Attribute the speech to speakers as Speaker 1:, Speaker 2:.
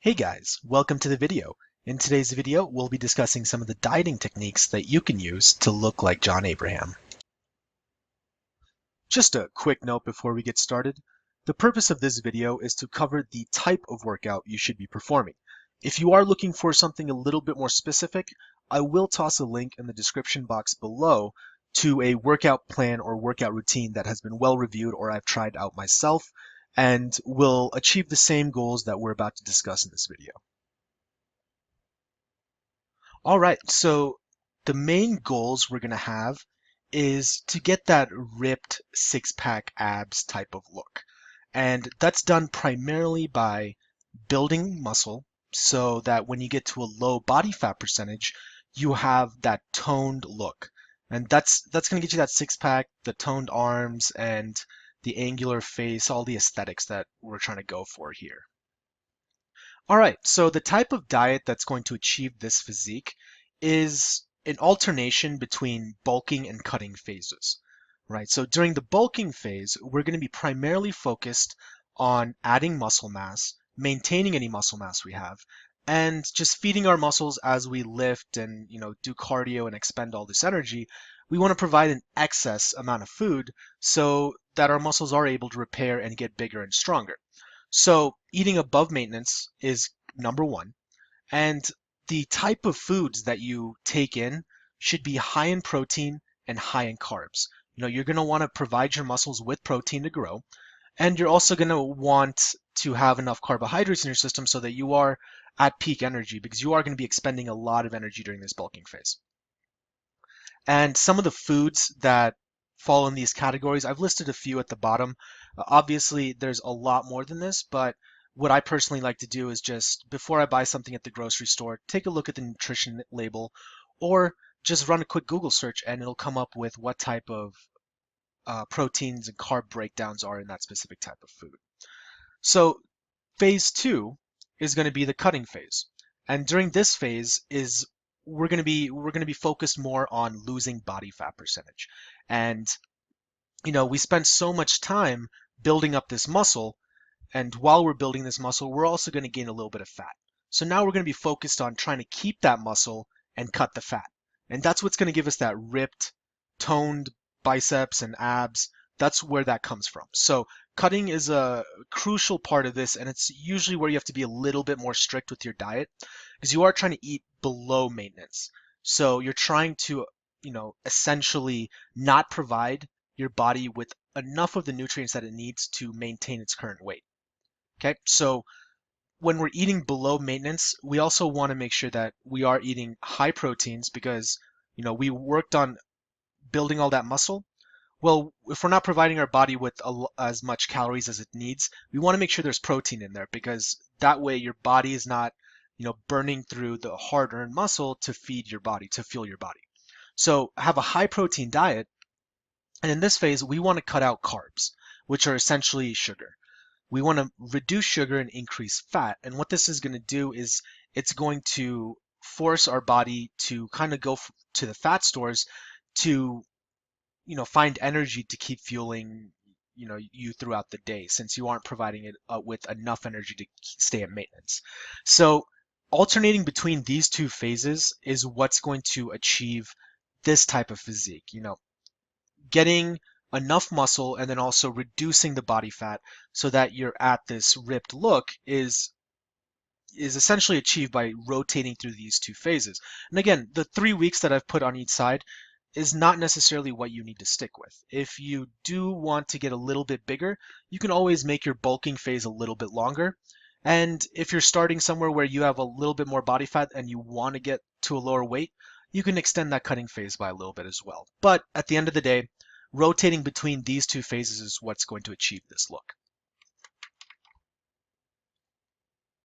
Speaker 1: Hey guys, welcome to the video. In today's video, we'll be discussing some of the dieting techniques that you can use to look like John Abraham. Just a quick note before we get started. The purpose of this video is to cover the type of workout you should be performing. If you are looking for something a little bit more specific, I will toss a link in the description box below to a workout plan or workout routine that has been well reviewed or I've tried out myself and will achieve the same goals that we're about to discuss in this video. All right, so the main goals we're going to have is to get that ripped six-pack abs type of look. And that's done primarily by building muscle so that when you get to a low body fat percentage, you have that toned look. And that's going to get you that six-pack, the toned arms, and the angular face, all the aesthetics that we're trying to go for here. All right, so the type of diet that's going to achieve this physique is an alternation between bulking and cutting phases, right? So during the bulking phase, we're going to be primarily focused on adding muscle mass, maintaining any muscle mass we have, and just feeding our muscles as we lift and, do cardio and expend all this energy. We want to provide an excess amount of food so that our muscles are able to repair and get bigger and stronger. So eating above maintenance is number one. And the type of foods that you take in should be high in protein and high in carbs. You're going to want to provide your muscles with protein to grow. And you're also going to want to have enough carbohydrates in your system so that you are at peak energy because you are going to be expending a lot of energy during this bulking phase. And some of the foods that fall in these categories, I've listed a few at the bottom. Obviously, there's a lot more than this, but what I personally like to do is just before I buy something at the grocery store, take a look at the nutrition label or just run a quick Google search and it'll come up with what type of proteins and carb breakdowns are in that specific type of food. So phase two is going to be the cutting phase. And during this phase is we're going to be focused more on losing body fat percentage. And we spend so much time building up this muscle, and while we're building this muscle, we're also going to gain a little bit of fat. So now we're going to be focused on trying to keep that muscle and cut the fat. And that's what's going to give us that ripped, toned biceps and abs. That's where that comes from. So cutting is a crucial part of this, and it's usually where you have to be a little bit more strict with your diet because you are trying to eat below maintenance. So you're trying to, essentially not provide your body with enough of the nutrients that it needs to maintain its current weight. Okay, so when we're eating below maintenance, we also want to make sure that we are eating high proteins because, we worked on building all that muscle. Well, if we're not providing our body with as much calories as it needs, we want to make sure there's protein in there because that way your body is not, burning through the hard-earned muscle to feed your body, to fuel your body. So have a high protein diet. And in this phase, we want to cut out carbs, which are essentially sugar. We want to reduce sugar and increase fat. And what this is going to do is it's going to force our body to kind of go to the fat stores to, find energy to keep fueling, you throughout the day since you aren't providing it with enough energy to stay at maintenance. So alternating between these two phases is what's going to achieve this type of physique. Getting enough muscle and then also reducing the body fat so that you're at this ripped look is essentially achieved by rotating through these two phases. And again, the 3 weeks that I've put on each side is not necessarily what you need to stick with. If you do want to get a little bit bigger, you can always make your bulking phase a little bit longer. And if you're starting somewhere where you have a little bit more body fat and you want to get to a lower weight, you can extend that cutting phase by a little bit as well. But at the end of the day, rotating between these two phases is what's going to achieve this look.